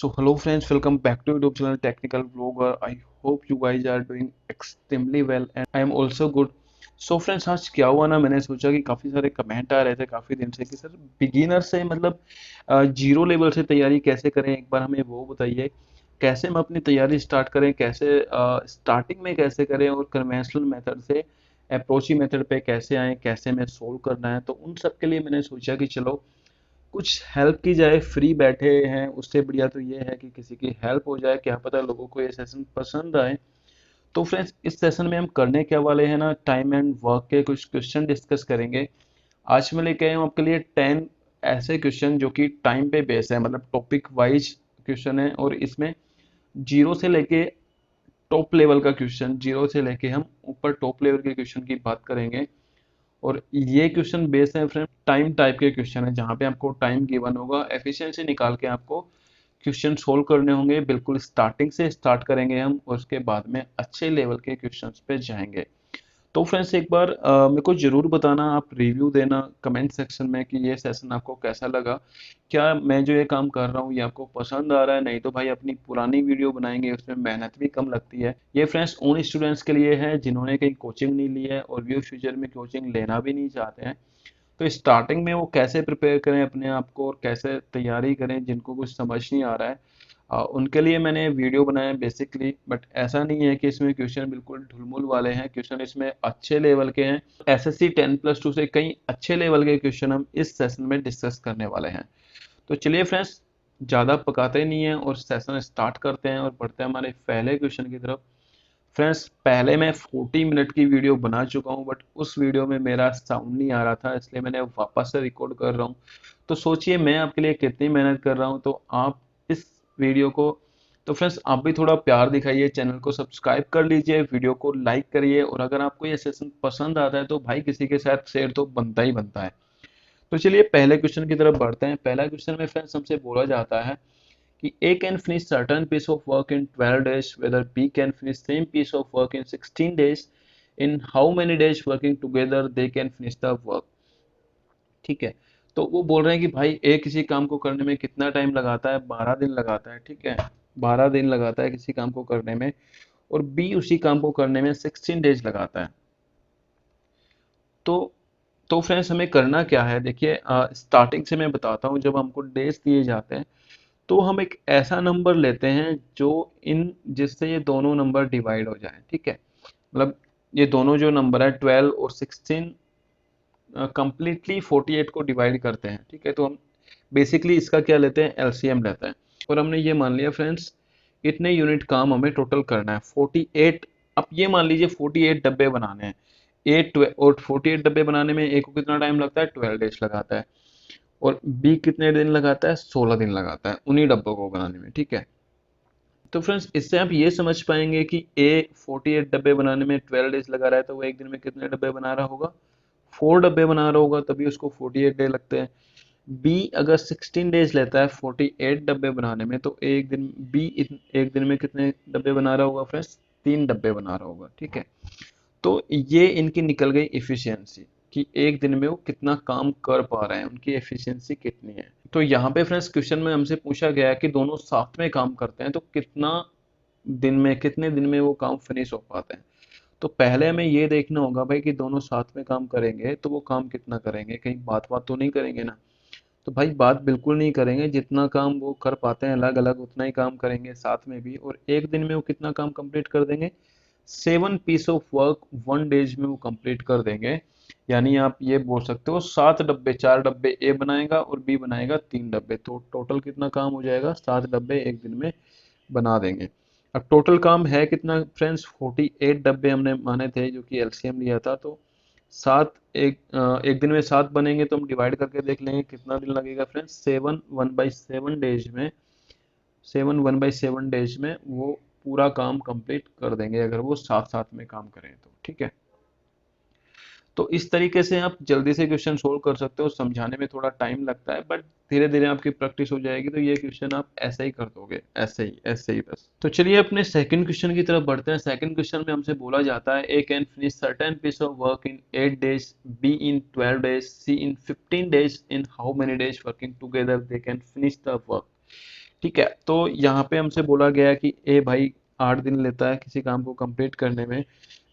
So hello friends, welcome back to YouTube channel Technical Vlogger. I hope you guys are doing extremely well and I am also good. So friends आज क्या हुआ ना, मैंने सोचा कि काफ़ी सारे कमेंट आ रहे थे काफ़ी दिन से कि सर बिगिनर से मतलब जीरो लेवल से तैयारी कैसे करें, एक बार हमें वो बताइए। कैसे हम अपनी तैयारी स्टार्ट करें, कैसे स्टार्टिंग में कैसे करें और कन्वेंशनल मेथड से अप्रोची मेथड पे कैसे आएँ, कैसे हमें सोल्व करना है। तो उन सब के लिए मैंने सोचा कि चलो कुछ हेल्प की जाए। फ्री बैठे हैं उससे बढ़िया तो ये है कि किसी की हेल्प हो जाए, क्या पता लोगों को ये सेशन पसंद आए। तो फ्रेंड्स इस सेशन में हम करने क्या वाले हैं ना, टाइम एंड वर्क के कुछ क्वेश्चन डिस्कस करेंगे। आज मैं लेके आया हूँ आपके लिए 10 ऐसे क्वेश्चन जो कि टाइम पे बेस है, मतलब टॉपिक वाइज क्वेश्चन है। और इसमें जीरो से लेके टॉप लेवल का क्वेश्चन, जीरो से लेके हम ऊपर टॉप लेवल के क्वेश्चन की बात करेंगे। और ये क्वेश्चन बेस्ड है फ्रेंड टाइम टाइप के क्वेश्चन है, जहाँ पे आपको टाइम गिवन होगा, एफिशिएंसी निकाल के आपको क्वेश्चन सोल्व करने होंगे। बिल्कुल स्टार्टिंग से स्टार्ट करेंगे हम और उसके बाद में अच्छे लेवल के क्वेश्चंस पे जाएंगे। तो फ्रेंड्स एक बार मेरे को जरूर बताना, आप रिव्यू देना कमेंट सेक्शन में कि ये सेशन आपको कैसा लगा। क्या मैं जो ये काम कर रहा हूँ ये आपको पसंद आ रहा है? नहीं तो भाई अपनी पुरानी वीडियो बनाएंगे, उसमें मेहनत भी कम लगती है। ये फ्रेंड्स उन स्टूडेंट्स के लिए है जिन्होंने कहीं कोचिंग नहीं ली है और भी फ्यूचर में कोचिंग लेना भी नहीं चाहते हैं। तो स्टार्टिंग में वो कैसे प्रिपेयर करें अपने आप को और कैसे तैयारी करें, जिनको कुछ समझ नहीं आ रहा है उनके लिए मैंने वीडियो बनाया है बेसिकली। बट ऐसा नहीं है कि इसमें क्वेश्चन बिल्कुल ढुलमुल वाले हैं, क्वेश्चन इसमें अच्छे लेवल के हैं। एसएससी 10+2 से कई अच्छे लेवल के क्वेश्चन हम इस सेशन में डिस्कस करने वाले हैं। तो चलिए फ्रेंड्स ज़्यादा पकाते नहीं हैं और सेशन स्टार्ट करते हैं और बढ़ते हैं हमारे पहले क्वेश्चन की तरफ। फ्रेंड्स पहले मैं 40 मिनट की वीडियो बना चुका हूँ, बट उस वीडियो में मेरा साउंड नहीं आ रहा था, इसलिए मैंने वापस से रिकॉर्ड कर रहा हूँ। तो सोचिए मैं आपके लिए कितनी मेहनत कर रहा हूँ। तो आप इस वीडियो को, तो फ्रेंड्स आप भी थोड़ा प्यार दिखाइए, चैनल को सब्सक्राइब कर लीजिए, वीडियो को लाइक करिए और अगर आपको ये सेशन पसंद आता है तो भाई किसी के साथ शेयर तो बनता ही बनता है। तो चलिए पहले क्वेश्चन की तरफ बढ़ते हैं। पहला क्वेश्चन में फ्रेंड्स हमसे बोला जाता है कि A can finish certain piece of work in 12 days, whether B can finish same piece of work in 16 days, in how many days working together they can finish the work। ठीक है, तो वो बोल रहे हैं कि भाई A किसी काम को करने में कितना टाइम लगाता है, 12 दिन लगाता है। ठीक है, 12 दिन लगाता है किसी काम को करने में और B उसी काम को करने में 16 डेज लगाता है। तो फ्रेंड्स हमें करना क्या है, देखिए स्टार्टिंग से मैं बताता हूँ। जब हमको डेज दिए जाते हैं तो हम एक ऐसा नंबर लेते हैं जो इन जिससे ये दोनों नंबर डिवाइड हो जाएं। ठीक है, मतलब ये दोनों जो नंबर है 12 और 16 कंप्लीटली 48 को डिवाइड करते हैं। ठीक है, तो हम बेसिकली इसका क्या लेते हैं, एलसीएम लेते हैं। और हमने ये मान लिया फ्रेंड्स इतने यूनिट काम हमें टोटल करना है 48। अब ये मान लीजिए 48 डब्बे बनाने हैं। एट और 48 डब्बे बनाने में एक को कितना टाइम लगता है, 12 डेज लगाता है। और बी कितने दिन लगाता है, 16 दिन लगाता है उन्हीं डब्बों को बनाने में। ठीक है, तो फ्रेंड्स इससे आप ये समझ पाएंगे कि ए 48 डब्बे बनाने में 12 डेज लगा रहा है तो वो एक दिन में कितने डब्बे बना रहा होगा, 4 डब्बे बना रहा होगा, तभी उसको 48 डे लगते हैं। बी अगर 16 डेज लेता है 48 डब्बे बनाने में तो एक दिन बी एक दिन में कितने डब्बे बना रहा होगा फ्रेंड्स, 3 डब्बे बना रहा होगा। ठीक है, तो ये इनकी निकल गई इफिशियंसी कि एक दिन में वो कितना काम कर पा रहे हैं, उनकी एफिशिएंसी कितनी है। तो यहाँ पे फ्रेंड्स क्वेश्चन में हमसे पूछा गया है कि दोनों साथ में काम करते हैं तो कितने दिन में वो काम फिनिश हो पाते हैं। तो पहले हमें ये देखना होगा भाई कि दोनों साथ में काम करेंगे तो वो काम कितना करेंगे, कहीं बात बात तो नहीं करेंगे ना। तो भाई बात बिल्कुल नहीं करेंगे, जितना काम वो कर पाते हैं अलग अलग उतना ही काम करेंगे साथ में भी। और एक दिन में वो कितना काम कंप्लीट कर देंगे, 7 पीस ऑफ वर्क 1 डेज में वो कंप्लीट कर देंगे। यानी आप ये बोल सकते हो 7 डब्बे, 4 डब्बे ए बनाएगा और बी बनाएगा 3 डब्बे, तो टोटल कितना काम हो जाएगा, 7 डब्बे एक दिन में बना देंगे। अब टोटल काम है कितना फ्रेंड्स, 48 डब्बे हमने माने थे जो कि एलसीएम लिया था। तो सात एक दिन में 7 बनेंगे तो हम डिवाइड करके देख लेंगे कितना दिन लगेगा फ्रेंड्स, 7 1/7 डेज में, 7 1/7 डेज में वो पूरा काम कंप्लीट कर देंगे अगर वो साथ साथ में काम करें तो। ठीक है, तो इस तरीके से आप जल्दी से क्वेश्चन सोल्व कर सकते हो। समझाने में थोड़ा टाइम लगता है बट धीरे धीरे आपकी प्रैक्टिस हो जाएगी तो ये क्वेश्चन आप ऐसे ही कर दोगे, ऐसे ही बस। तो चलिए अपने सेकंड क्वेश्चन की तरफ बढ़ते हैं। सेकंड क्वेश्चन में हमसे बोला जाता है A can finish certain piece of work in 8 days, B in 12 days, C in 15 days, in how many days working together they can finish the work. ठीक है, तो यहाँ पे हमसे बोला गया है कि ए भाई 8 दिन लेता है किसी काम को कंप्लीट करने में,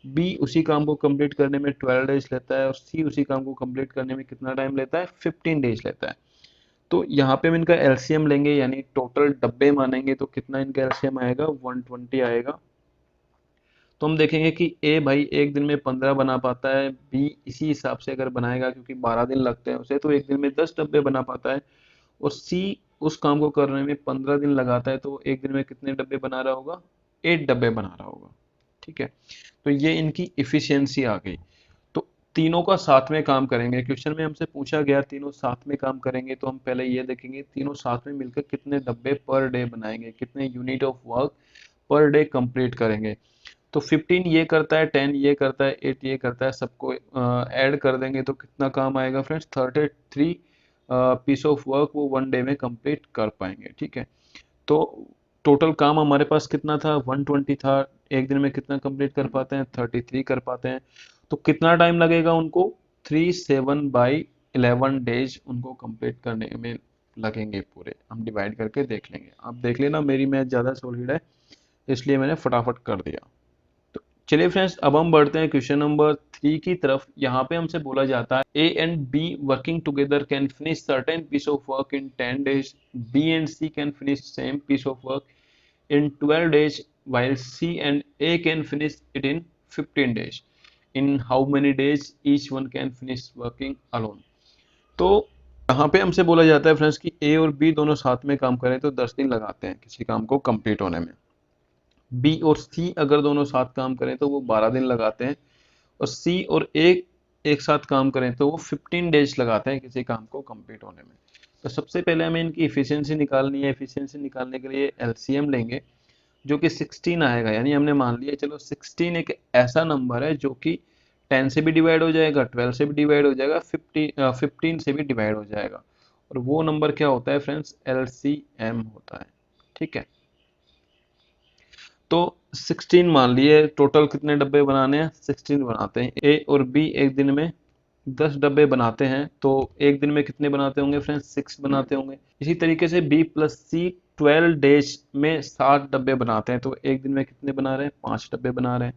बी उसी काम को कंप्लीट करने में 12 डेज लेता है, और सी उसी काम को कंप्लीट करने में कितना टाइम लेता है, 15 डेज लेता है। तो यहाँ पे हम इनका एलसीएम लेंगे, यानी टोटल डब्बे मानेंगे, तो कितना इनका एलसीएम आएगा, 120 आएगा। तो हम देखेंगे कि ए भाई एक दिन में 15 बना पाता है, बी इसी हिसाब से अगर बनाएगा क्योंकि 12 दिन लगते हैं उसे, तो एक दिन में 10 डब्बे बना पाता है, और सी उस काम को करने में 15 दिन लगाता है, तो एक दिन में कितने डब्बे बना रहा होगा, 8 डब्बे बना रहा होगा। ठीक है, तो ये इनकी इफिशियंसी आ गई। तो तीनों का साथ में काम करेंगे, क्वेश्चन में हमसे पूछा गया तीनों साथ में काम करेंगे, तो हम पहले ये देखेंगे तीनों साथ में मिलकर कितने डब्बे पर डे बनाएंगे, कितने unit of work per day complete करेंगे। तो 15 ये करता है, 10 ये करता है, 8 ये करता है, सबको ऐड कर देंगे तो कितना काम आएगा फ्रेंड्स, 33 पीस ऑफ वर्क वो 1 डे में कंप्लीट कर पाएंगे। ठीक है, तो टोटल काम हमारे पास कितना था, 120 था, एक दिन में कितना कंप्लीट कर पाते हैं, 33 कर पाते हैं। तो कितना टाइम लगेगा उनको, 37/11 डेज उनको कंप्लीट करने में लगेंगे पूरे। हम डिवाइड करके देख लेंगे, आप देख लेना मेरी मैथ ज़्यादा सॉलिड है इसलिए मैंने फटाफट कर दिया। तो चलिए फ्रेंड्स, अब हम बढ़ते हैं क्वेश्चन नंबर 3 की तरफ। यहाँ पे हमसे बोला जाता है A and B working together can finish certain piece of work in 10 days, B and C can finish same piece of work in 12 days while C and A can finish it in 15 days. In how many days each one can finish working alone? तो यहाँ पे हमसे बोला जाता है friends कि A और B दोनों साथ में काम करें तो 10 दिन लगाते हैं किसी काम को कंप्लीट होने में। B और C अगर दोनों साथ काम करें तो वो 12 दिन लगाते हैं, और C और A एक साथ काम करें तो वो 15 डेज लगाते हैं किसी काम को कंप्लीट होने में। तो सबसे पहले हमें इनकी इफिशियंसी निकालनी है। इफिशियंसी निकालने के लिए एलसीएम लेंगे जो कि 16 आएगा, यानी हमने मान लिया चलो 16 एक ऐसा नंबर है जो कि 10 से भी डिवाइड हो जाएगा, 12 से भी डिवाइड हो जाएगा, 15 से भी डिवाइड हो जाएगा, और वो नंबर क्या होता है फ्रेंड्स, एलसीएम होता है। ठीक है, तो 16 मान लिए, टोटल कितने डब्बे बनाने हैं, 16 बनाते हैं। ए और बी एक दिन में 10 डब्बे बनाते हैं, तो एक दिन में कितने बनाते होंगे फ्रेंड्स, 6 बनाते होंगे। इसी तरीके से बी प्लस सी 12 डेज में 7 डब्बे बनाते हैं, तो एक दिन में कितने बना रहे हैं, 5 डब्बे बना रहे हैं।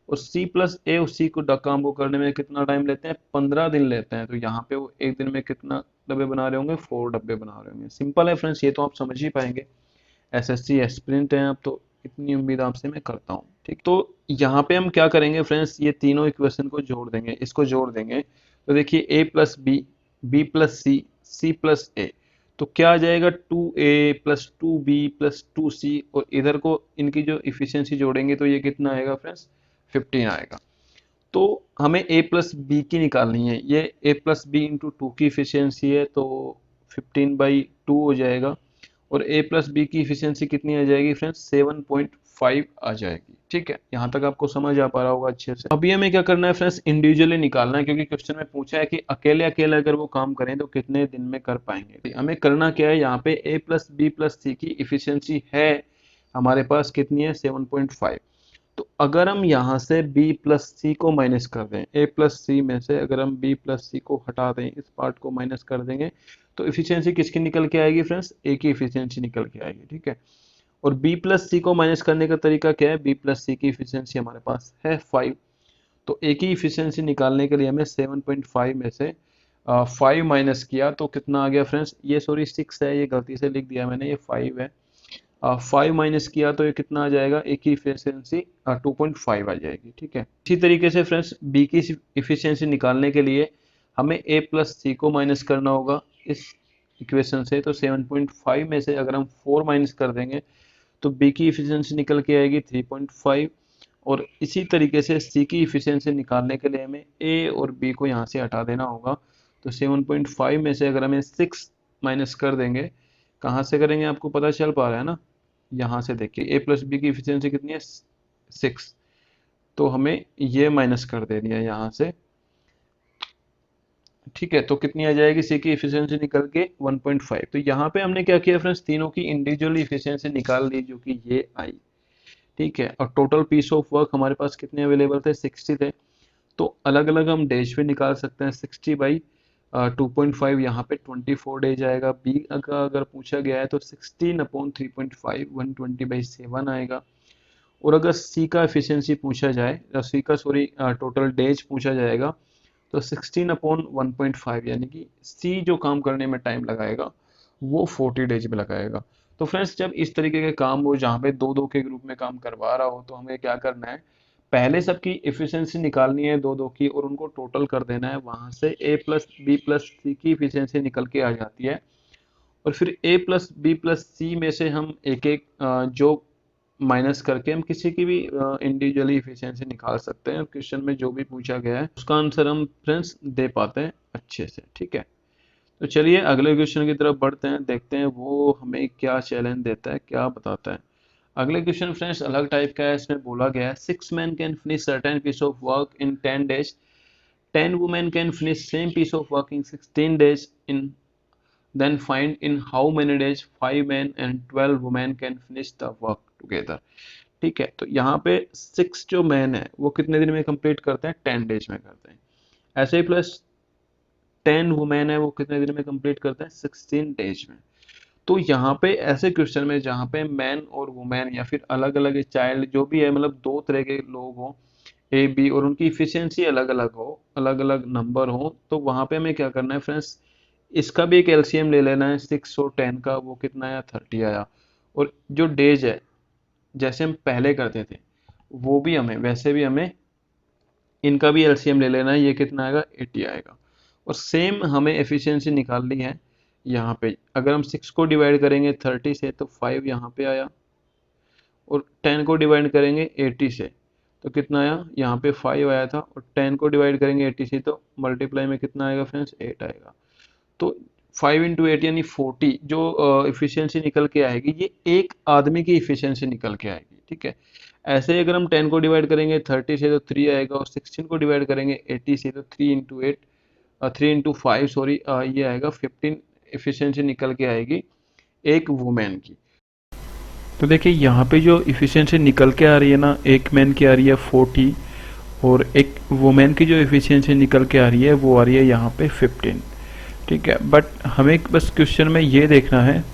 और सी प्लस ए उसी को काम को करने में कितना टाइम लेते हैं, 15 दिन लेते हैं, तो यहाँ पे वो एक दिन में कितना डब्बे बना रहे होंगे, 4 डब्बे बना रहे होंगे। सिंपल है फ्रेंड्स, ये तो आप समझ ही पाएंगे, एसएससी एस्पिरेंट हैं आप, तो इतनी उम्मीद आपसे मैं करता हूँ। ठीक, तो यहाँ पे हम क्या करेंगे फ्रेंड्स, ये तीनों इक्वेशन को जोड़ देंगे, इसको जोड़ देंगे, तो देखिए ए प्लस बी, बी प्लस सी, सी प्लस ए, तो क्या आ जाएगा, 2a plus 2b plus 2c, और इधर को इनकी जो इफिशियंसी जोड़ेंगे तो ये कितना आएगा फ्रेंड्स, 15 आएगा। तो हमें a प्लस बी की निकालनी है, ये a प्लस बी इंटू 2 की इफिशियंसी है, तो 15/2 हो जाएगा, और a प्लस बी की इफिशियंसी कितनी आ जाएगी फ्रेंड्स, 7.5 आ जाएगी। ठीक है, यहाँ तक आपको समझ आ पा रहा होगा अच्छे से। अभी हमें क्या करना है फ्रेंड्स, इंडिविजुअली निकालना है, क्योंकि क्वेश्चन में पूछा है कि अकेले अकेले अगर वो काम करें तो कितने दिन में कर पाएंगे। हमें करना क्या है, यहाँ पे a प्लस बी प्लस सी की इफिशियंसी है हमारे पास कितनी है, 7.5। तो अगर हम यहाँ से b प्लस सी को माइनस कर दें, a प्लस सी में से अगर हम b प्लस सी को हटा दें, इस पार्ट को माइनस कर देंगे, तो इफिशियंसी किसकी निकल के आएगी फ्रेंड्स, a की इफिशियंसी निकल के आएगी। ठीक है, और b प्लस सी को माइनस करने का तरीका क्या है, b प्लस सी की इफिशियंसी हमारे पास है 5, तो a की इफिशियंसी निकालने के लिए हमें 7.5 में से 5 माइनस किया तो कितना आ गया फ्रेंड्स, ये सॉरी 6 है, ये गलती से लिख दिया मैंने, ये 5 है। 5 माइनस किया तो ये कितना आ जाएगा, ए की इफिशियंसी 2.5 आ जाएगी। ठीक है, इसी तरीके से फ्रेंड्स बी की इफिशियंसी निकालने के लिए हमें ए प्लस सी को माइनस करना होगा इस इक्वेशन से, तो 7.5 में से अगर हम 4 माइनस कर देंगे तो बी की इफिशियंसी निकल के आएगी 3.5, और इसी तरीके से सी की इफिशियंसी निकालने के लिए हमें ए और बी को यहाँ से हटा देना होगा, तो 7.5 में से अगर हमें 6 माइनस कर देंगे, कहाँ से करेंगे आपको पता चल पा रहा है ना, यहाँ से देखिए ए प्लस बी की इफिशियंसी कितनी है, 6, तो हमें ये माइनस कर देनी है यहाँ से। ठीक है, तो कितनी आ जाएगी, सी की इफिशियंसी निकल के 1.5। तो यहाँ पे हमने क्या किया फ्रेंड्स, तीनों की इंडिविजुअली इफिशियंसी निकाल ली जो कि ये आई। ठीक है, और टोटल पीस ऑफ वर्क हमारे पास कितने अवेलेबल थे, 60 थे, तो अलग अलग हम डेज पे निकाल सकते हैं, 60 2.5 यहाँ पे 24 डेज आएगा। बी का अगर पूछा गया है तो 16/3.5 120/7 आएगा। और अगर सी का एफिशिएंसी पूछा जाए, सी का सॉरी टोटल डेज पूछा जाएगा, तो 16/1.5 यानी कि सी जो काम करने में टाइम लगाएगा वो 40 डेज में लगाएगा। तो फ्रेंड्स, जब इस तरीके के काम हो जहाँ पे दो दो के ग्रुप में काम करवा रहा हो, तो हमें क्या करना है, पहले सबकी इफिशियंसी निकालनी है दो दो की और उनको टोटल कर देना है। वहां से ए प्लस बी प्लस सी की इफिशियंसी निकल के आ जाती है और फिर ए प्लस बी प्लस सी में से हम एक एक जो माइनस करके हम किसी की भी इंडिविजुअली इफिशियंसी निकाल सकते हैं। क्वेश्चन में जो भी पूछा गया है उसका आंसर हम फ्रेंड्स दे पाते हैं अच्छे से। ठीक है, तो चलिए अगले क्वेश्चन की तरफ बढ़ते हैं, देखते हैं वो हमें क्या चैलेंज देता है, क्या बताता है। अगले क्वेश्चन फ्रेंड्स अलग टाइप का है। इसमें बोला गया है 6 men can finish certain piece of work in 10 days, 10 women can finish same piece of work in 16 days, in then find in how many days 5 men and 12 women can finish the work together. ठीक है, तो यहाँ पे 6 जो man है वो कितने दिन में कंप्लीट करते हैं, 10 डेज में करते हैं। ऐसे ही प्लस 10 वुमेन है वो कितने दिन में कंप्लीट करते हैं, 16 डेज में। तो यहाँ पे ऐसे क्वेश्चन में जहाँ पे मैन और वुमेन या फिर अलग अलग चाइल्ड जो भी है, मतलब दो तरह के लोग हों, ए बी, और उनकी इफिशियंसी अलग अलग हो, अलग अलग नंबर हो, तो वहाँ पे हमें क्या करना है फ्रेंड्स, इसका भी एक एलसीएम ले लेना है। 6 और 10 का वो कितना आया, 30 आया। और जो डेज है जैसे हम पहले करते थे वो भी हमें, वैसे भी हमें इनका भी एलसीएम ले लेना है। ये कितना आएगा, 80 आएगा। और सेम हमें एफिशिएंसी निकालनी है यहाँ पे। अगर हम 6 को डिवाइड करेंगे 30 से तो 5 यहाँ पे आया, और 10 को डिवाइड करेंगे 80 से तो कितना आया, यहाँ पे 5 आया था, और 10 को डिवाइड करेंगे 80 से तो मल्टीप्लाई में कितना आएगा फ्रेंड्स, 8 आएगा। तो 5 × 8 यानी 40 जो इफिशियंसी निकल के आएगी, ये एक आदमी की इफिशियंसी निकल के आएगी। ठीक है, ऐसे ही अगर हम 10 को डिवाइड करेंगे 30 से तो 3 आएगा, और 16 को डिवाइड करेंगे 80 से तो 3 × 5 सॉरी ये आएगा 15 इफिशियंसी निकल के आएगी एक वुमेन की। तो देखिए यहाँ पे जो इफिशियंसी निकल के आ रही है ना, एक मैन की आ रही है 40, और एक वुमेन की जो इफिशियंसी निकल के आ रही है वो आ रही है यहाँ पे 15। ठीक है, बट हमें बस क्वेश्चन में ये देखना है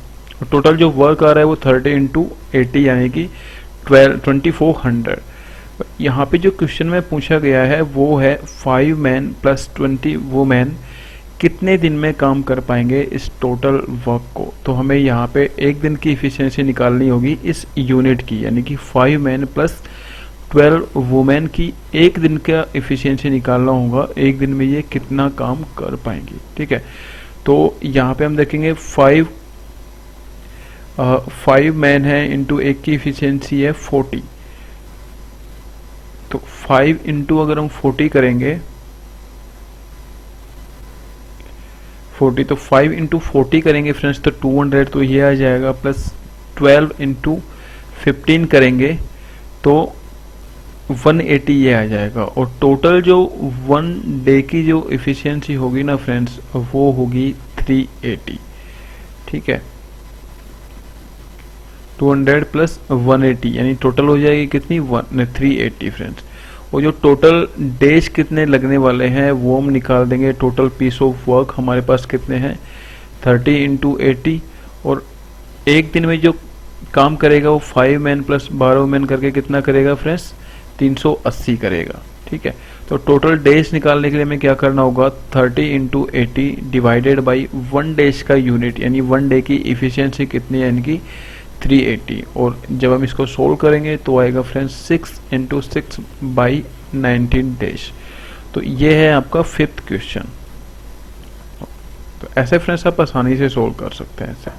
टोटल जो वर्क आ रहा है वो 30 × 80 यानी कि 2400। यहाँ पे जो क्वेश्चन में पूछा गया है वो है 5 men + 20 women कितने दिन में काम कर पाएंगे इस टोटल वर्क को। तो हमें यहाँ पे एक दिन की इफिशियंसी निकालनी होगी इस यूनिट की, यानी कि 5 men + 12 वुमेन की एक दिन का इफिशियंसी निकालना होगा, एक दिन में ये कितना काम कर पाएंगी। ठीक है, तो यहाँ पे हम देखेंगे 5 मैन है इंटू एक की इफिशियंसी है 40, तो 5 इंटू अगर हम 40 करेंगे 40, तो 5 इंटू 40 करेंगे फ्रेंड्स तो 200, तो ये आ जाएगा, प्लस 12 इंटू 15 करेंगे तो 180 ये आ जाएगा। और टोटल जो 1 डे की जो इफिशियंसी होगी ना फ्रेंड्स वो होगी 380। ठीक है, 200 + 180 यानी टोटल हो जाएगी कितनी, 380 फ्रेंड्स। और जो टोटल डेज कितने लगने वाले हैं वो हम निकाल देंगे। टोटल पीस ऑफ वर्क हमारे पास कितने हैं, 30 × 80, और एक दिन में जो काम करेगा वो 5 men + 12 women करके कितना करेगा फ्रेंड्स, 380 करेगा। ठीक है, तो टोटल डेज निकालने के लिए हमें क्या करना होगा, 30 × 80 डिवाइडेड बाई 1 डेज का यूनिट, यानी 1 डे की इफिशियंसी कितनी है, यानी कि 380। और जब हम इसको सोल्व करेंगे तो आएगा फ्रेंड्स 6 × 6/19 डेज। तो ये है आपका 5th क्वेश्चन। तो ऐसे फ्रेंड्स आप आसानी से सोल्व कर सकते हैं ऐसे।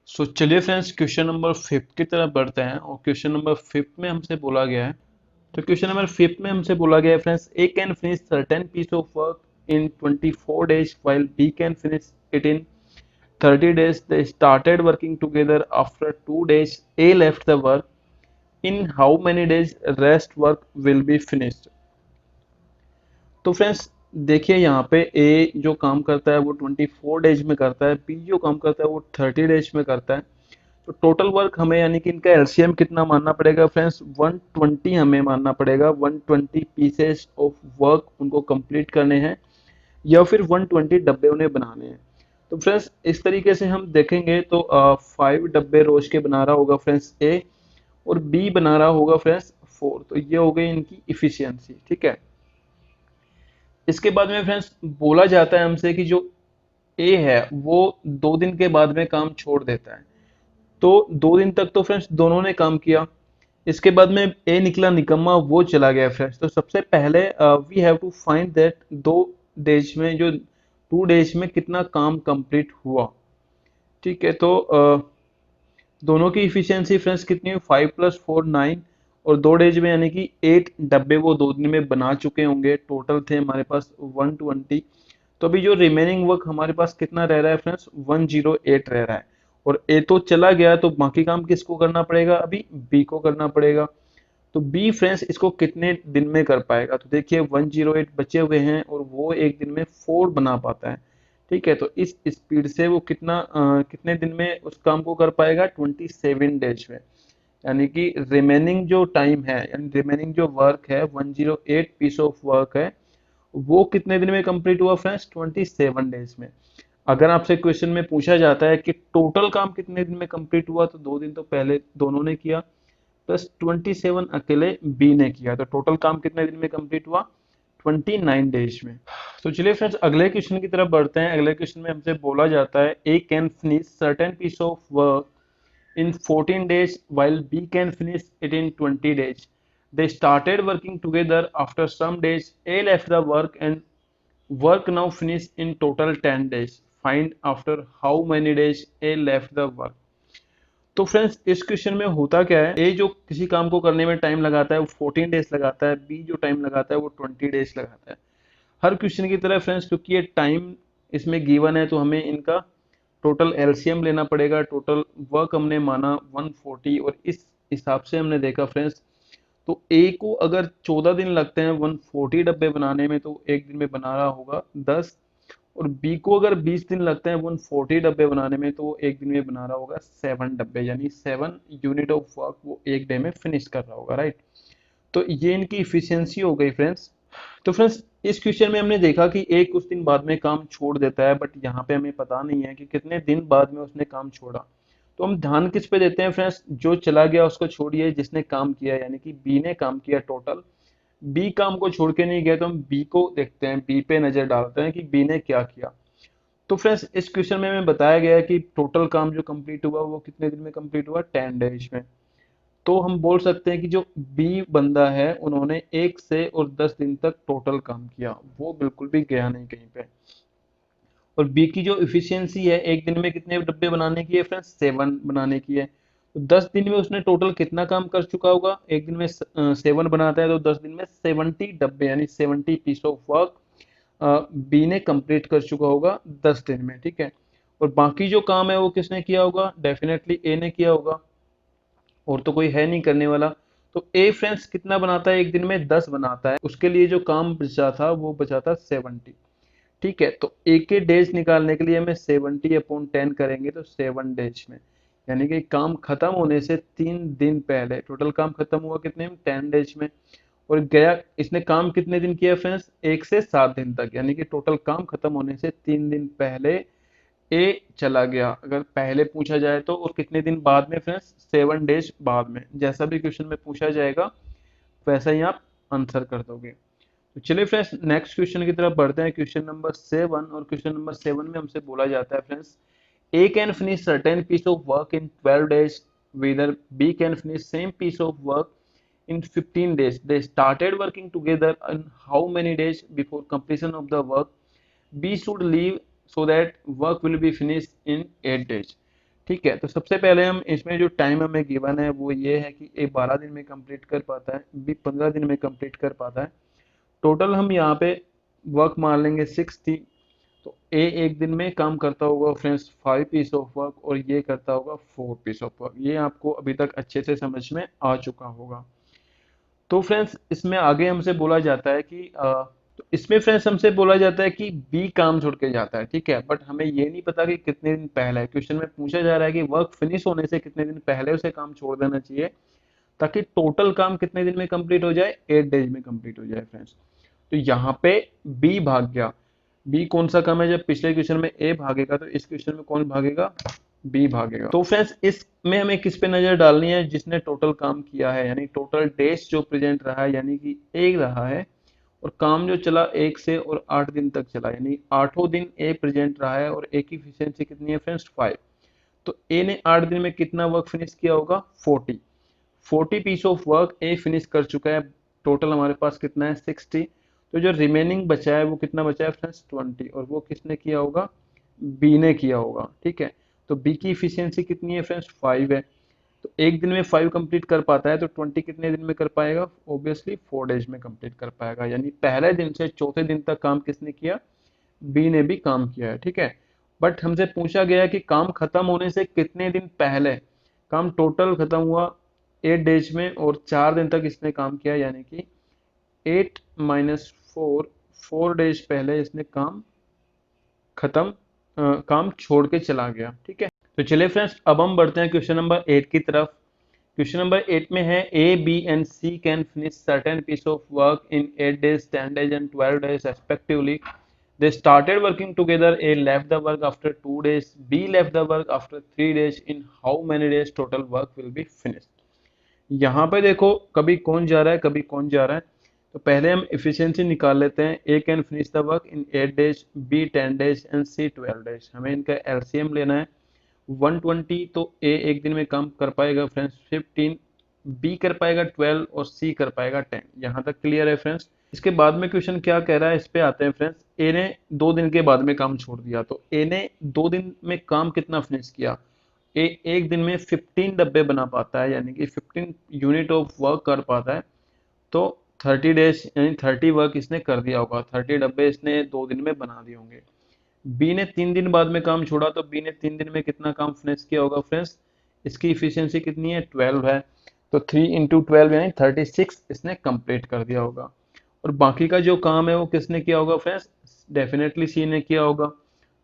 सो चलिए फ्रेंड्स क्वेश्चन नंबर 5 की तरफ बढ़ते हैं। और क्वेश्चन नंबर 5 में हमसे बोला गया है, तो क्वेश्चन नंबर 5 में हमसे बोला गया है friends, A can finish certain piece of work in 24 days while B can finish it in 30 days. They started working together. After 2 days, A left the work. In how many days rest work will be finished? तो friends देखिए यहाँ पे A जो काम करता है वो 24 days में करता है, B जो काम करता है वो 30 डेज में करता है। तो टोटल वर्क हमें, यानी कि इनका एलसीएम कितना मानना पड़ेगा फ्रेंड्स, 120 हमें मानना पड़ेगा। 120 पीसेस ऑफ वर्क उनको कंप्लीट करने हैं या फिर 120 डब्बे उन्हें बनाने हैं। तो फ्रेंड्स इस तरीके से हम देखेंगे तो 5 डब्बे रोज के बना रहा होगा फ्रेंड्स ए, और बी बना रहा होगा फ्रेंड्स 4। तो ये हो गई इनकी इफिशियंसी, ठीक है। इसके बाद में फ्रेंड्स बोला जाता है हमसे कि जो ए है वो 2 दिन के बाद में काम छोड़ देता है। तो 2 दिन तक तो फ्रेंड्स दोनों ने काम किया। इसके बाद में ए निकला निकम्मा, वो चला गया फ्रेंड्स। तो सबसे पहले we have to find that 2 days में, जो 2 डेज में कितना काम कंप्लीट हुआ, ठीक है। तो दोनों की इफिशियंसी फ्रेंड्स कितनी है, 5 + 4 9, और 2 डेज में यानी कि 8 डब्बे वो 2 दिन में बना चुके होंगे। टोटल थे हमारे पास 120। तो अभी जो रिमेनिंग वर्क हमारे पास कितना रह रहा है फ्रेंड्स, 108 रह रहा है। और ए तो चला गया, तो बाकी काम किसको करना पड़ेगा, अभी बी को करना पड़ेगा। तो बी फ्रेंड्स इसको कितने दिन में कर पाएगा, तो देखिए 108 बचे हुए हैं और वो एक दिन में 4 बना पाता है, ठीक है। तो इस स्पीड से वो कितने दिन में उस काम को कर पाएगा, 27 डेज में। यानी कि रिमेनिंग जो टाइम है, यानी रिमेनिंग जो वर्क है, 108 पीस ऑफ वर्क है, वो कितने दिन में कंप्लीट हुआ फ्रेंड्स, 27 डेज में। अगर आपसे क्वेश्चन में पूछा जाता है कि टोटल काम कितने दिन में कंप्लीट हुआ, तो 2 दिन तो पहले दोनों ने किया, प्लस 27 अकेले बी ने किया। तो टोटल काम कितने दिन में कंप्लीट हुआ, 29 डेज में। तो चलिए फ्रेंड्स अगले क्वेश्चन की तरफ बढ़ते हैं। अगले क्वेश्चन में हमसे बोला जाता है A can finish certain piece of work in 14 days while B can finish it in 20 days. They started working together. After some days, A left the work and work now finished in total 10 days. Find after how many days A left the work. तो friends इस क्वेश्चन में होता क्या है, ए जो किसी काम को करने में टाइम लगाता है वो 14 डेज लगाता है, बी जो टाइम लगाता है वो 20 डेज लगाता है। हर क्वेश्चन की तरह फ्रेंड्स, क्योंकि ये टाइम इसमें गिवन है, तो हमें इनका टोटल एलसीएम लेना पड़ेगा। टोटल वर्क हमने माना 140, और इस हिसाब से हमने देखा फ्रेंड्स, तो ए को अगर 14 दिन लगते हैं 140 डब्बे बनाने में, तो एक दिन में बना रहा होगा 10। और बी को अगर 20 दिन लगते हैं 140 डब्बे बनाने में, तो वो एक दिन में बना रहा होगा 7 डब्बे, यानी 7 यूनिट ऑफ वर्क वो एक डे में फिनिश कर रहा होगा, राइट। तो ये इनकी इफिशियंसी हो गई फ्रेंड्स। तो फ्रेंड्स इस क्वेश्चन में हमने देखा कि एक कुछ दिन बाद में काम छोड़ देता है, बट यहाँ पे हमें पता नहीं है कि कितने दिन बाद में उसने काम छोड़ा। तो हम ध्यान किस पे देते हैं फ्रेंड्स, जो चला गया उसको छोड़िए, जिसने काम किया, यानी कि बी ने काम किया टोटल। बी काम को छोड़ के नहीं गया, तो हम बी को देखते हैं, बी पे नजर डालते हैं कि बी ने क्या किया। तो फ्रेंड्स इस क्वेश्चन में हमें बताया गया है कि टोटल काम जो कंप्लीट हुआ वो कितने दिन में कंप्लीट हुआ, 10 डेज में। तो हम बोल सकते हैं कि जो बी बंदा है उन्होंने 1 से और 10 दिन तक टोटल काम किया, वो बिल्कुल भी गया नहीं कहीं पे। और बी की जो इफिशियंसी है, एक दिन में कितने डब्बे बनाने की है फ्रेंड्स, 7 बनाने की है। तो 10 दिन में उसने टोटल कितना काम कर चुका होगा, एक दिन में 7 बनाता है तो 10 दिन में 70 डब्बे, यानी 70 पीस ऑफ वर्क बी ने कंप्लीट कर चुका होगा 10 दिन में, ठीक है। और बाकी जो काम है वो किसने किया होगा, डेफिनेटली ए ने किया होगा, और तो कोई है नहीं करने वाला। तो ए फ्रेंड्स कितना बनाता है, एक दिन में 10 बनाता है, उसके लिए जो काम बचा था वो बचा था 70, ठीक है। तो ए के डेज निकालने के लिए हमें 70/10 करेंगे, तो 7 डेज में, यानी कि काम खत्म होने से 3 दिन पहले टोटल काम खत्म हुआ कितने में, 10 डेज में। और गया, इसने काम कितने दिन किया फ्रेंड्स, 1 से 7 दिन तक, यानी कि टोटल काम खत्म होने से 3 दिन पहले ए चला गया, अगर पहले पूछा जाए तो। और कितने दिन बाद में फ्रेंड्स, 7 डेज बाद में। जैसा भी क्वेश्चन में पूछा जाएगा वैसा ही आप आंसर कर दोगे। तो चलिए फ्रेंड्स नेक्स्ट क्वेश्चन की तरफ बढ़ते हैं, क्वेश्चन नंबर 7। और क्वेश्चन नंबर 7 में हमसे बोला जाता है friends, A can finish certain piece of work in 12 days, whether B can finish same piece of work in 15 days. They started working together on how many days before completion of the work B should leave so that work will be finished in 8 days. ठीक है। तो सबसे पहले हम इसमें जो time हमें given है वो ये है कि ए 12 दिन में कंप्लीट कर पाता है, बी 15 दिन में कंप्लीट कर पाता है। टोटल हम यहाँ पे वर्क मान लेंगे 60। तो ए एक दिन में काम करता होगा फ्रेंड्स 5 पीस ऑफ वर्क, और ये करता होगा 4 पीस ऑफ वर्क। ये आपको अभी तक अच्छे से समझ में आ चुका होगा। तो फ्रेंड्स इसमें आगे हमसे बोला जाता है कि तो इसमें फ्रेंड्स हमसे बोला जाता है कि बी काम छोड़ के जाता है, ठीक है। बट हमें ये नहीं पता कि कितने दिन पहले, क्वेश्चन में पूछा जा रहा है कि वर्क फिनिश होने से कितने दिन पहले उसे काम छोड़ देना चाहिए, ताकि टोटल काम कितने दिन में कंप्लीट हो जाए, 8 डेज में कंप्लीट हो जाए फ्रेंड्स। तो यहाँ पे बी भाग गया, बी कौन सा कम है? जब पिछले क्वेश्चन में ए भागेगा तो इस क्वेश्चन में कौन भागेगा? बी भागेगा। तो फ्रेंड्स इसमें हमें किस पे नजर डालनी है? जिसने टोटल काम किया है, यानी टोटल डेज जो प्रेजेंट रहा है, यानी कि एक रहा है, और काम जो चला 1 से और 8 दिन तक चला, यानी 8 दिन ए प्रेजेंट रहा है, और ए की इफिशियंसी कितनी है फ्रेंड्स? 5। तो ए ने 8 दिन में कितना वर्क फिनिश किया होगा? 40 piece of work A finish कर चुका है। टोटल हमारे पास कितना है? 60। तो जो रिमेनिंग बचा है वो कितना बचा है फ्रेंड्स? 20, और वो किसने किया होगा? बी ने किया होगा। ठीक है, तो बी की इफिशियंसी कितनी है फ्रेंड्स? 5 है। तो एक दिन में 5 कंप्लीट कर पाता है, तो 20 कितने दिन में कर पाएगा? ऑब्वियसली 4 डेज में कंप्लीट कर पाएगा। यानी पहले दिन से चौथे दिन तक काम किसने किया? बी ने भी काम किया है। ठीक है, बट हमसे पूछा गया कि काम खत्म होने से कितने दिन पहले। काम टोटल खत्म हुआ 8 डेज में, और 4 दिन तक इसने काम किया, यानी कि 8 - 4, 4 डेज पहले इसने काम खत्म काम छोड़ के चला गया। ठीक है, तो चलिए फ्रेंड्स अब हम बढ़ते हैं क्वेश्चन नंबर 8 की तरफ। क्वेश्चन नंबर 8 में है A B and C can finish certain piece of work in 8 days, 10 days and 12 days respectively. They started working together. A left the work after 2 days. B left the work after 3 days. In how many days total work will be finished? यहाँ पे देखो कभी कौन जा रहा है, कभी कौन जा रहा है। तो पहले हम इफिशियंसी निकाल लेते हैं। A can finish the work in 8 days, B 10 days and C 12 days. हमें इनका एलसीएम लेना है। 120, तो ए एक दिन में काम कर पाएगा फ्रेंड्स 15, बी कर पाएगा 12, और सी कर पाएगा 10। यहाँ तक क्लियर है फ्रेंड्स? इसके बाद में क्वेश्चन क्या कह रहा है, इस पे आते हैं फ्रेंड्स। ए ने 2 दिन के बाद में काम छोड़ दिया, तो ए ने 2 दिन में काम कितना फिनिश किया? ए एक दिन में 15 डब्बे बना पाता है, यानी कि 15 यूनिट ऑफ वर्क कर पाता है। तो 30 डेज यानी 30 वर्क इसने कर दिया होगा, 30 डब्बे इसने 2 दिन में बना दिए होंगे। बी ने 3 दिन बाद में काम छोड़ा, तो बी ने 3 दिन में कितना काम फिनिश किया होगा फ्रेंड्स? इसकी इफिशियंसी कितनी है? 12 है। तो 3 × 12 यानी 36 इसने कंप्लीट कर दिया होगा। और बाकी का जो काम है वो किसने किया होगा फ्रेंड्स? डेफिनेटली सी ने किया होगा।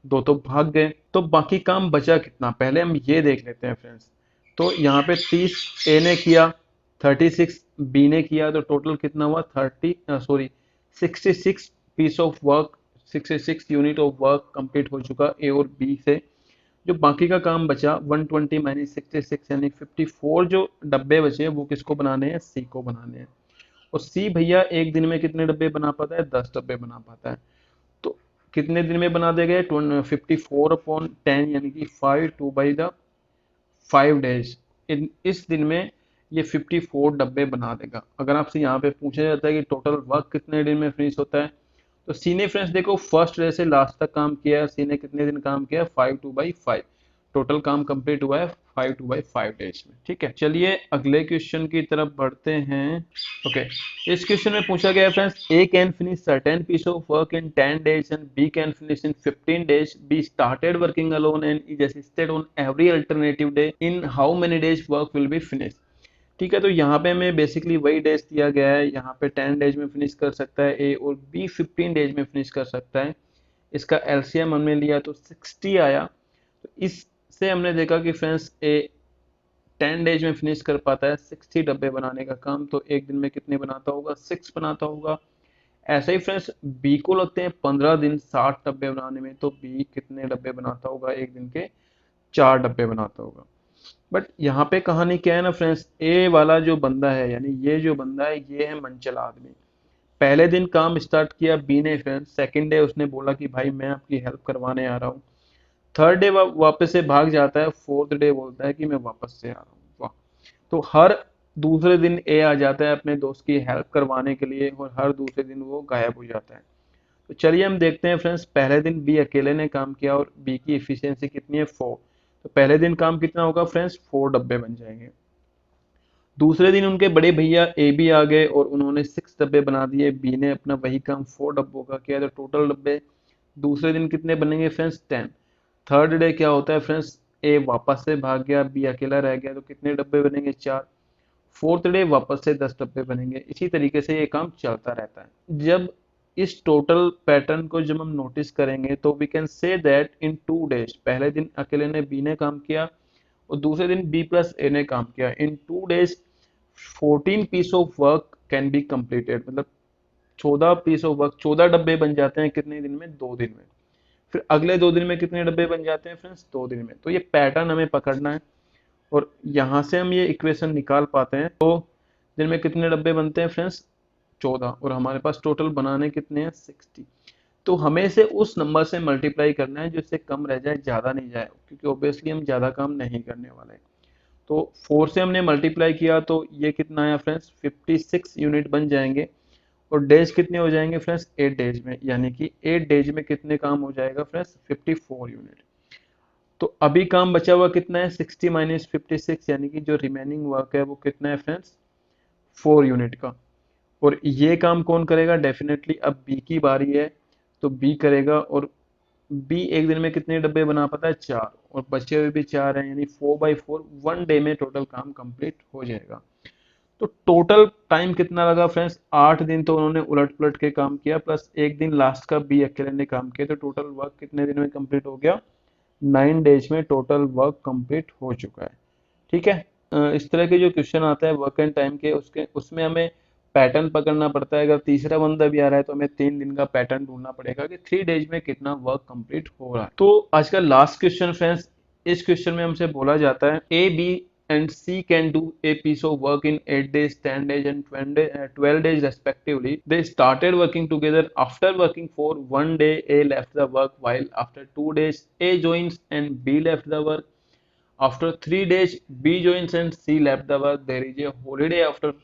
दो तो भाग गए, तो बाकी काम बचा कितना? पहले हम ये देख लेते हैं फ्रेंड्स। तो यहाँ पे 30 ए ने किया, 36 बी ने किया, तो टोटल कितना हुआ? 66 piece of work, 66 unit of work complete हो चुका ए और बी से। जो बाकी का काम बचा 120 - 66 यानी 54 जो डब्बे बचे वो किसको बनाने हैं? सी को बनाने हैं। और सी भैया एक दिन में कितने डब्बे बना पाता है? 10 डब्बे बना पाता है। तो कितने दिन में बना देगा? 54/10 यानी कि 5/2 इस दिन में ये 54 डब्बे बना देगा। अगर आपसे यहाँ पे पूछा जाता है कि टोटल वर्क कितने दिन में फिनिश होता है, तो सी ने फ्रेंड्स देखो फर्स्ट डे से लास्ट तक काम किया है। सी ने कितने दिन काम किया है? 5/2 टोटल काम कंप्लीट हुआ है 5/2 डेज में। ठीक है, चलिए अगले क्वेश्चन की तरफ बढ़ते हैं। ओके, इस क्वेश्चन में पूछा गया है friends, A can finish certain piece of work in 10 days and B can finish in 15 days. B started working alone and is assisted on every alternative day. In how many days work will be finish? ठीक है, तो यहाँ पे हमें basically वही days दिया गया है। यहाँ पे 10 डेज में फिनिश कर सकता है ए, और बी 15 डेज में फिनिश कर सकता है। इसका एलसीएम हमने लिया तो 60 आया। तो इससे हमने देखा कि फ्रेंड्स ए 10 डेज में फिनिश कर पाता है 60 डब्बे बनाने का काम, तो एक दिन में कितने बनाता होगा? 6 बनाता होगा। ऐसे ही फ्रेंड्स बी को लगते हैं 15 दिन 60 डब्बे बनाने में, तो बी कितने डब्बे बनाता होगा? एक दिन के 4 डब्बे बनाता होगा। बट यहाँ पे कहानी क्या है ना फ्रेंड्स, ए वाला जो बंदा है, यानी ये जो बंदा है ये है मनचला आदमी। पहले दिन काम स्टार्ट किया बी ने फ्रेंड्स, सेकंड डे उसने बोला कि भाई मैं आपकी हेल्प करवाने आ रहा हूँ। थर्ड डे वापस से भाग जाता है, फोर्थ डे बोलता है कि मैं वापस से आ रहा हूँ। वाह! तो हर दूसरे दिन ए आ जाता है अपने दोस्त की हेल्प करवाने के लिए, और हर दूसरे दिन वो गायब हो जाता है। तो चलिए हम देखते हैं फ्रेंड्स, पहले दिन बी अकेले ने काम किया और बी की एफिशिएंसी कितनी है? 4। तो पहले दिन काम कितना होगा फ्रेंड्स? 4 डब्बे बन जाएंगे। दूसरे दिन उनके बड़े भैया ए बी आ गए और उन्होंने 6 डब्बे बना दिए। बी ने अपना वही काम 4 डब्बों का किया, तो टोटल डब्बे दूसरे दिन कितने बनेंगे फ्रेंड्स? 10। थर्ड डे क्या होता है फ्रेंड्स? ए वापस से भाग गया, बी अकेला रह गया, तो कितने डब्बे बनेंगे? 4। फोर्थ डे वापस से 10 डब्बे बनेंगे। इसी तरीके से ये काम चलता रहता है। जब इस टोटल पैटर्न को जब हम नोटिस करेंगे तो we can say that in 2 days, पहले दिन अकेले ने बी ने काम किया और दूसरे दिन बी प्लस ए ने काम किया। In 2 days 14 piece of work can be completed, मतलब 14 पीस ऑफ वर्क, 14 डब्बे बन जाते हैं कितने दिन में? 2 दिन में। फिर अगले 2 दिन में कितने डब्बे बन जाते हैं फ्रेंड्स? 2 दिन में। तो ये पैटर्न हमें पकड़ना है और यहाँ से हम ये इक्वेशन निकाल पाते हैं। तो दिन में कितने डब्बे बनते हैं फ्रेंड्स? 14, और हमारे पास टोटल बनाने कितने हैं? 60। तो हमें इसे उस नंबर से मल्टीप्लाई करना है जो इससे कम रह जाए, ज़्यादा नहीं जाए, क्योंकि ऑब्वियसली हम ज़्यादा काम नहीं करने वाले हैं। तो 4 से हमने मल्टीप्लाई किया तो ये कितना आया फ्रेंड्स? 56 यूनिट बन जाएंगे। और डेज कितने हो जाएंगे फ्रेंड्स? 8 डेज में, यानी कि 8 डेज में कितने काम हो जाएगा फ्रेंड्स? 54 यूनिट। तो अभी काम बचा हुआ कितना है? 60 माइनस 56, यानी कि जो रिमेनिंग वर्क है वो कितना है फ्रेंड्स? 4 यूनिट का। और ये काम कौन करेगा? डेफिनेटली अब बी की बारी है, तो बी करेगा। और बी एक दिन में कितने डब्बे बना पाता है? 4, और बचे हुए भी 4 हैं, यानी 4/4 1 डे में टोटल काम कंप्लीट हो जाएगा। तो टोटल टाइम कितना लगा फ्रेंड्स? 8 दिन तो उन्होंने उलट पुलट के काम किया, प्लस एक दिन लास्ट का बी अकेले ने काम किया, तो टोटल वर्क कितने दिन में कंप्लीट हो गया? 9 डेज में टोटल वर्क कंप्लीट हो चुका है। ठीक है। इस तरह के जो क्वेश्चन आता है वर्क एंड टाइम के, उसके उसमें हमें पैटर्न पकड़ना पड़ता है। अगर तीसरा बंदा भी आ रहा है तो हमें 3 दिन का पैटर्न ढूंढना पड़ेगा कि 3 डेज में कितना वर्क कंप्लीट हो रहा है। तो आज का लास्ट क्वेश्चन फ्रेंड्स, इस क्वेश्चन में हमसे बोला जाता है A B and C can do a piece of work in 8 days, 10 days and 12 days respectively. They started working together. After working for 1 day, A left the work, while after 2 days, A joins and B left the work. After 3 days, B joins and C left the work. There is a holiday after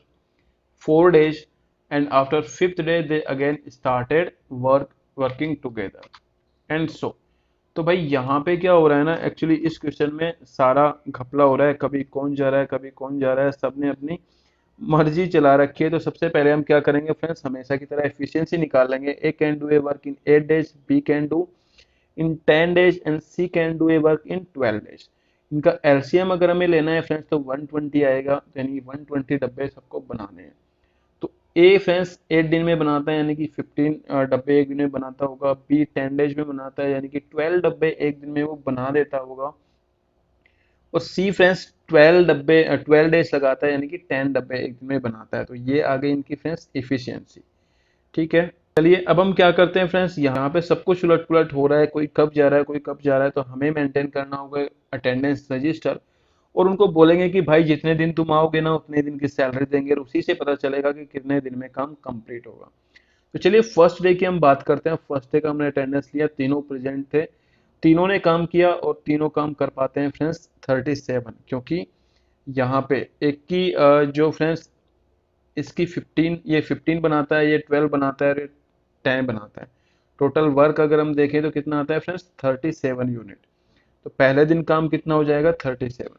4 days, and after 5th day, they again started working together. And so तो भाई यहाँ पे क्या हो रहा है ना, actually इस क्वेश्चन में सारा घपला हो रहा है। कभी कौन जा रहा है, कभी कौन जा रहा है, सबने अपनी मर्जी चला रखी है। तो सबसे पहले हम क्या करेंगे फ्रेंड्स, हमेशा की तरह एफिशिएंसी निकालेंगे। A can do a work in 8 days, B can do in 10 days and C can do a work in 12 days. इनका एलसीएम अगर हमें लेना है फ्रेंड्स तो 120 आएगा, यानी 120 डब्बे सबको बनाने हैं। तो ए फ्रेंड्स 8 दिन में बनाता है, यानी कि 15 डब्बे एक दिन में बनाता होगा। बी 10 डेज में बनाता है, यानी कि 12 डब्बे एक दिन में वो बना देता होगा। और सी फ्रेंड्स 12 डेज लगाता है, यानी कि 10 डब्बे एक दिन में बनाता है। तो ये आ गई इनकी फ्रेंड्स इफिशियंसी। ठीक है। चलिए अब हम क्या करते हैं फ्रेंड्स, यहाँ पे सब कुछ उलट पुलट हो रहा है, कोई कब जा रहा है, कोई कब जा रहा है, तो हमें मेंटेन करना होगा अटेंडेंस रजिस्टर। और उनको बोलेंगे कि भाई जितने दिन तुम आओगे ना उतने दिन की सैलरी देंगे, और उसी से पता चलेगा कि कितने दिन में काम कंप्लीट होगा। तो चलिए फर्स्ट डे की हम बात करते हैं। फर्स्ट डे का हमने अटेंडेंस लिया, तीनों प्रेजेंट थे, तीनों ने काम किया, और तीनों काम कर पाते हैं फ्रेंड्स 37, क्योंकि यहाँ पे एक की जो फ्रेंड्स इसकी 15, ये 15 बनाता है, ये 12 बनाता है, और ये 10 बनाता है। टोटल वर्क अगर हम देखें तो कितना आता है फ्रेंड्स? 37 यूनिट। तो पहले दिन काम कितना हो जाएगा? 37।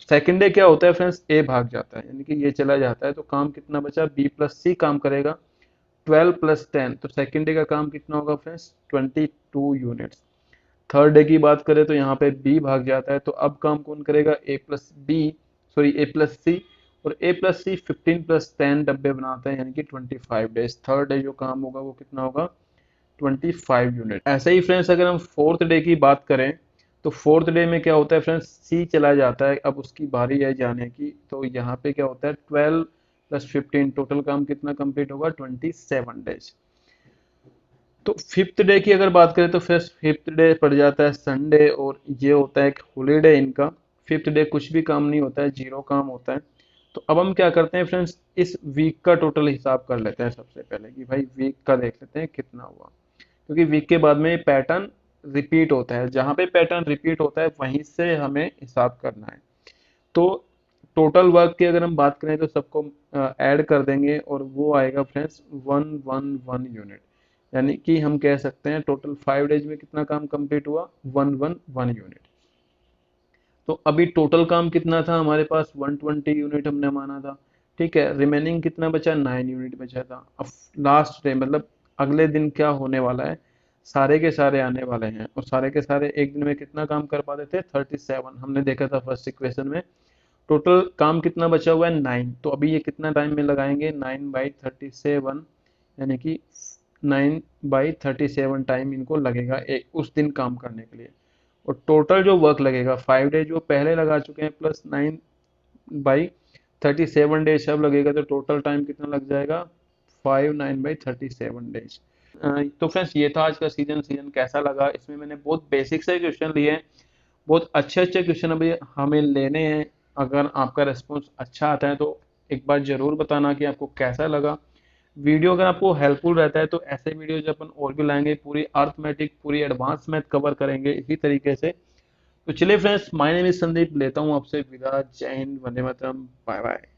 सेकेंड डे क्या होता है फ्रेंड्स? ए भाग जाता है, यानी कि ये चला जाता है, तो काम कितना बचा? बी प्लस सी काम करेगा, 12 प्लस 10, तो सेकेंड डे का काम कितना होगा फ्रेंड्स? 22 यूनिट्स। थर्ड डे की बात करें तो यहाँ पे बी भाग जाता है, तो अब काम कौन करेगा? ए प्लस बी, सॉरी ए प्लस सी। और ए प्लस सी 15 प्लस 10 डब्बे बनाते हैं, यानी कि 25 डेज। थर्ड डे जो काम होगा वो कितना होगा? 25 यूनिट। ऐसे ही फ्रेंड्स अगर हम फोर्थ डे की बात करें तो फोर्थ डे में क्या होता है फ्रेंड्स? सी चला जाता है, अब उसकी बारी है जाने की। तो यहाँ पे क्या होता है? 12 प्लस 15, टोटल काम कितना कंप्लीट होगा? 27 डेज। तो फिफ्थ डे की अगर बात करें तो फिर फिफ्थ डे पड़ जाता है संडे, और ये होता है एक हॉलीडे इनका। फिफ्थ डे कुछ भी काम नहीं होता है, जीरो काम होता है। तो अब हम क्या करते हैं फ्रेंड्स, इस वीक का टोटल हिसाब कर लेते हैं सबसे पहले, कि भाई वीक का देख लेते हैं कितना हुआ, क्योंकि वीक के बाद में पैटर्न रिपीट होता है। जहाँ पे पैटर्न रिपीट होता है वहीं से हमें हिसाब करना है। तो टोटल वर्क की अगर हम बात करें तो सबको ऐड कर देंगे, और वो आएगा फ्रेंड्स 111 यूनिट। यानी कि हम कह सकते हैं टोटल 5 डेज में कितना काम कंप्लीट हुआ? 111 यूनिट। तो अभी टोटल काम कितना था हमारे पास? 120 यूनिट हमने माना था। ठीक है, रिमेनिंग कितना बचा? 9 यूनिट बचा था। अब लास्ट डे मतलब अगले दिन क्या होने वाला है, सारे के सारे आने वाले हैं, और सारे के सारे एक दिन में कितना काम कर पाते थे? 37। हमने देखा था फर्स्ट इक्वेशन में। टोटल काम कितना बचा हुआ है? 9। तो अभी ये कितना टाइम में लगाएंगे? 9/37, यानी कि 9/37 टाइम इनको लगेगा एक उस दिन काम करने के लिए। और टोटल जो वर्क लगेगा 5 डे जो पहले लगा चुके हैं प्लस 9/37 डे सब लगेगा, तो टोटल टाइम कितना लग जाएगा? 59/37 तो फ्रेंड्स ये था आज का सीजन कैसा लगा। इसमें मैंने बहुत बेसिक से क्वेश्चन लिए हैं, बहुत अच्छे अच्छे क्वेश्चन अभी हमें लेने हैं। अगर आपका रिस्पॉन्स अच्छा आता है तो एक बार जरूर बताना कि आपको कैसा लगा वीडियो। अगर आपको हेल्पफुल रहता है तो ऐसे वीडियो जब अपन और भी लाएंगे, पूरी अर्थमेटिक पूरी एडवांस मैथ कवर करेंगे इसी तरीके से। तो चलिए friends, my name is Sandeep, लेता हूँ आपसे विदा। जय हिंद, वंदे मातरम, बाय बाय।